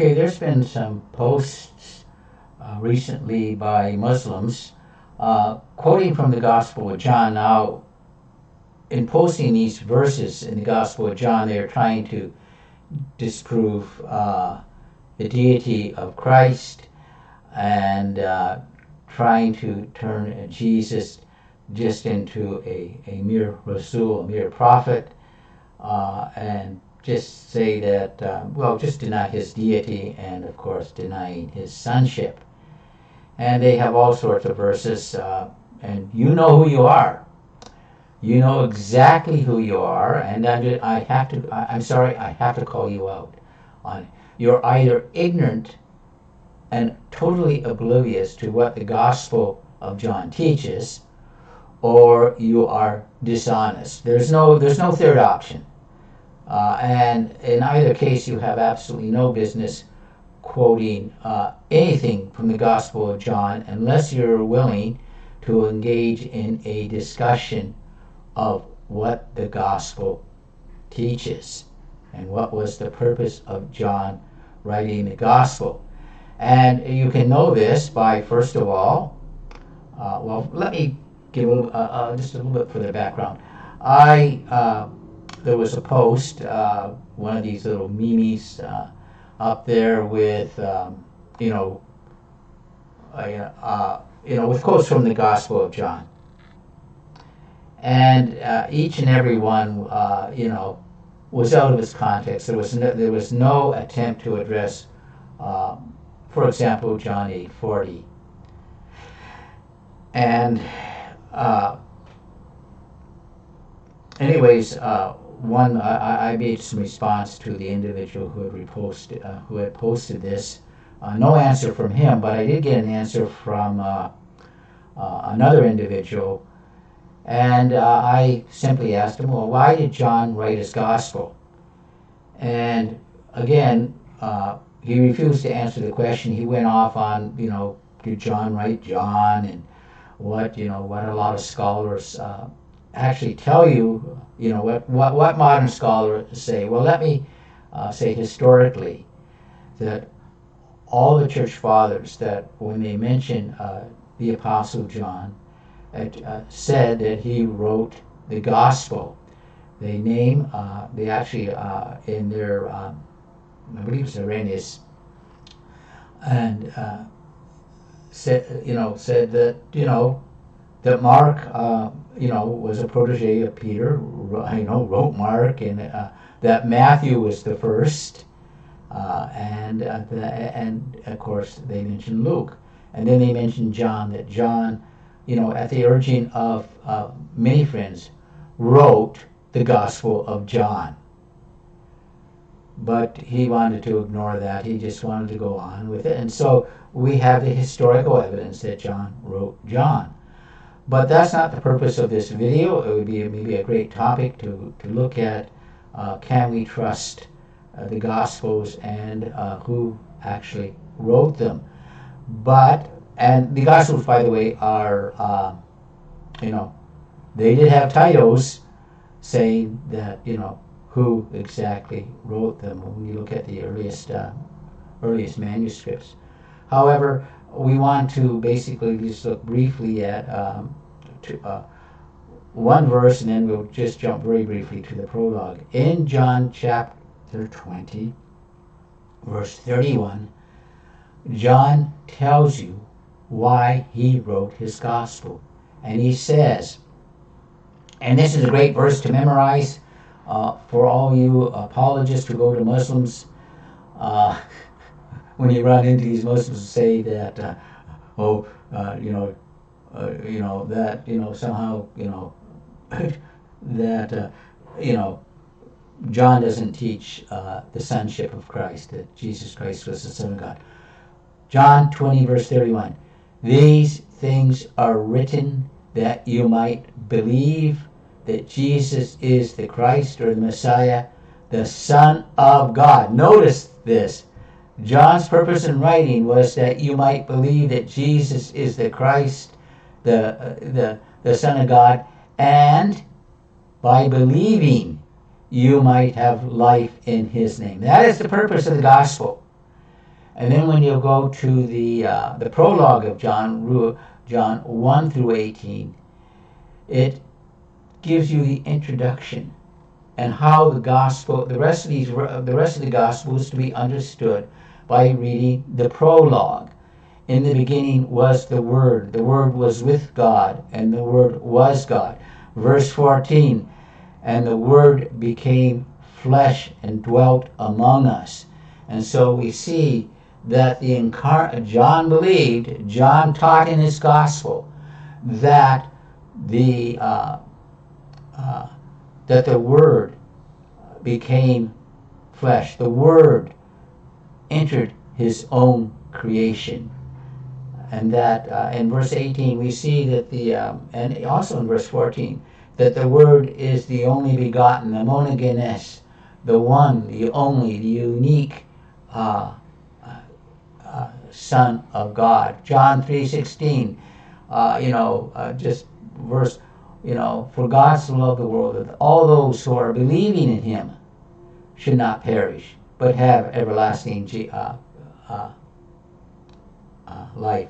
Okay, there's been some posts recently by Muslims quoting from the Gospel of John. Now, in posting these verses in the Gospel of John, they're trying to disprove the deity of Christ and trying to turn Jesus just into a mere Rasul, a mere prophet, and just say that, just deny his deity and, of course, denying his sonship. And they have all sorts of verses, and you know who you are. You know exactly who you are, and I'm sorry, I have to call you out on it. You're either ignorant and totally oblivious to what the Gospel of John teaches, or you are dishonest. There's no third option. And in either case, you have absolutely no business quoting anything from the Gospel of John unless you're willing to engage in a discussion of what the Gospel teaches and what was the purpose of John writing the Gospel. And you can know this by, first of all, let me give just a little bit further background. There was a post, one of these little memes up there with, with quotes from the Gospel of John, and each and every one, was out of its context. There was no attempt to address, for example, John 8:40, and anyways. I made some response to the individual who had posted this. No answer from him, but I did get an answer from another individual, and I simply asked him, well, why did John write his gospel? And again, he refused to answer the question. He went off on, did John write John, and what a lot of scholars actually tell you, what modern scholars say. Well, let me say historically that all the church fathers, that when they mention the Apostle John, said that he wrote the gospel. They name, they actually in their, I believe it's Irenaeus, and said that that Mark, was a protege of Peter, wrote Mark, and that Matthew was the first, and of course they mentioned Luke, and then they mentioned John, that John, at the urging of many friends, wrote the Gospel of John. But he wanted to ignore that. He just wanted to go on with it, and so we have the historical evidence that John wrote John. But that's not the purpose of this video. It would be maybe a great topic to look at. Can we trust the Gospels and who actually wrote them? And the Gospels, by the way, are, they did have titles saying that, who exactly wrote them when you look at the earliest manuscripts. However, we want to basically just look briefly at one verse, and then we'll just jump very briefly to the prologue. In John chapter 20, verse 31, John tells you why he wrote his gospel. And he says, and this is a great verse to memorize for all you apologists who go to Muslims. When you run into these Muslims who say that, somehow, that, John doesn't teach the sonship of Christ, that Jesus Christ was the Son of God. John 20, verse 31. These things are written that you might believe that Jesus is the Christ, or the Messiah, the Son of God. Notice this. John's purpose in writing was that you might believe that Jesus is the Christ, the Son of God, and by believing you might have life in his name. That is the purpose of the gospel. And then when you go to the prologue of John 1 through 18, it gives you the introduction and how the gospel, the rest of the gospel is to be understood by reading the prologue. In the beginning was the Word was with God, and the Word was God. Verse 14, and the Word became flesh and dwelt among us. And so we see that John believed, John taught in his gospel that the Word became flesh. The Word entered his own creation. And that in verse 18 we see that and also in verse 14, that the Word is the only begotten, the monogenes, the one, the only, the unique Son of God. John 3:16, just verse, for God so loved the world that all those who are believing in Him should not perish, but have everlasting life.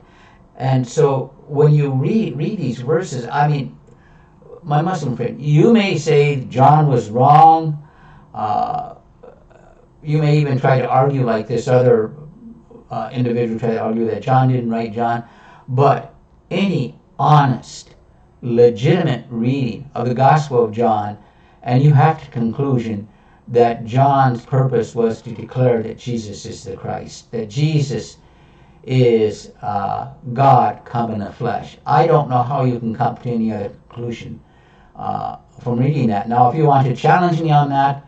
And so when you read these verses, I mean, my Muslim friend, you may say John was wrong. You may even try to argue like this other individual tried to argue that John didn't write John. But any honest, legitimate reading of the Gospel of John, and you have to conclusion that John's purpose was to declare that Jesus is the Christ, that Jesus is God come in the flesh. I don't know how you can come to any other conclusion from reading that. Now, if you want to challenge me on that,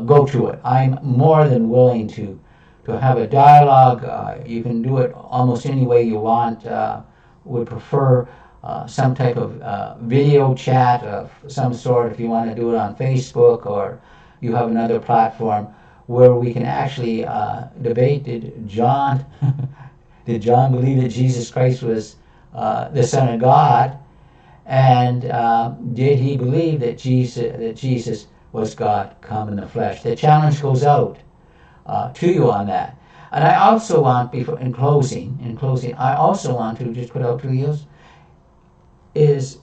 go to it. I'm more than willing to have a dialogue. You can do it almost any way you want. Would prefer some type of video chat of some sort if you want to do it on Facebook, or you have another platform where we can actually debate. Did John believe that Jesus Christ was the Son of God? And did he believe that Jesus was God come in the flesh? The challenge goes out to you on that. And I also want, in closing, I also want to just put out to you is,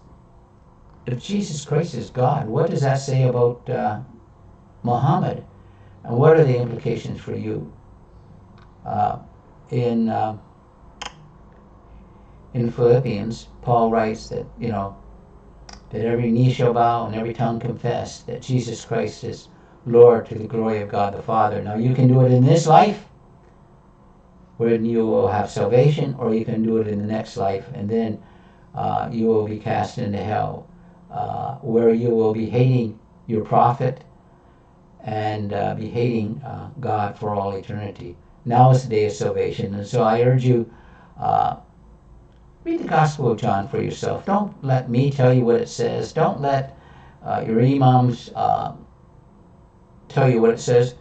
if Jesus Christ is God, what does that say about Muhammad? And what are the implications for you? In Philippians, Paul writes that, that every knee shall bow and every tongue confess that Jesus Christ is Lord, to the glory of God the Father. Now, you can do it in this life, when you will have salvation, or you can do it in the next life, and then you will be cast into hell, where you will be hating your prophet and be hating God for all eternity. Now is the day of salvation, and so I urge you, read the Gospel of John for yourself. Don't let me tell you what it says. Don't let your imams tell you what it says.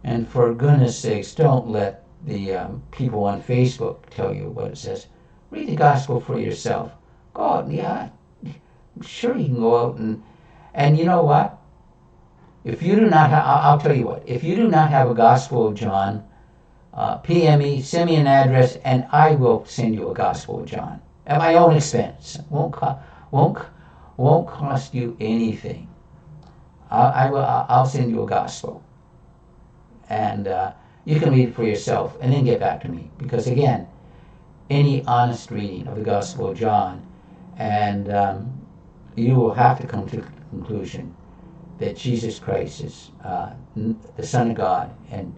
And for goodness sakes, don't let the people on Facebook tell you what it says. Read the Gospel for yourself. Go out, yeah, I'm sure you can go out and you know what? If you do not have, I'll tell you what, if you do not have a Gospel of John, PM me, send me an address, and I will send you a Gospel of John at my own expense. Won't cost you anything. I'll send you a Gospel, and you can read it for yourself, and then get back to me. Because again, any honest reading of the Gospel of John, and you will have to come to the conclusion that Jesus Christ is the Son of God and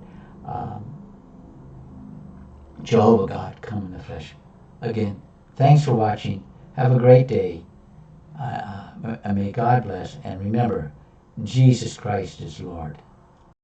Jehovah God come in the flesh. Again, thanks for watching. Have a great day. May God bless. And remember, Jesus Christ is Lord.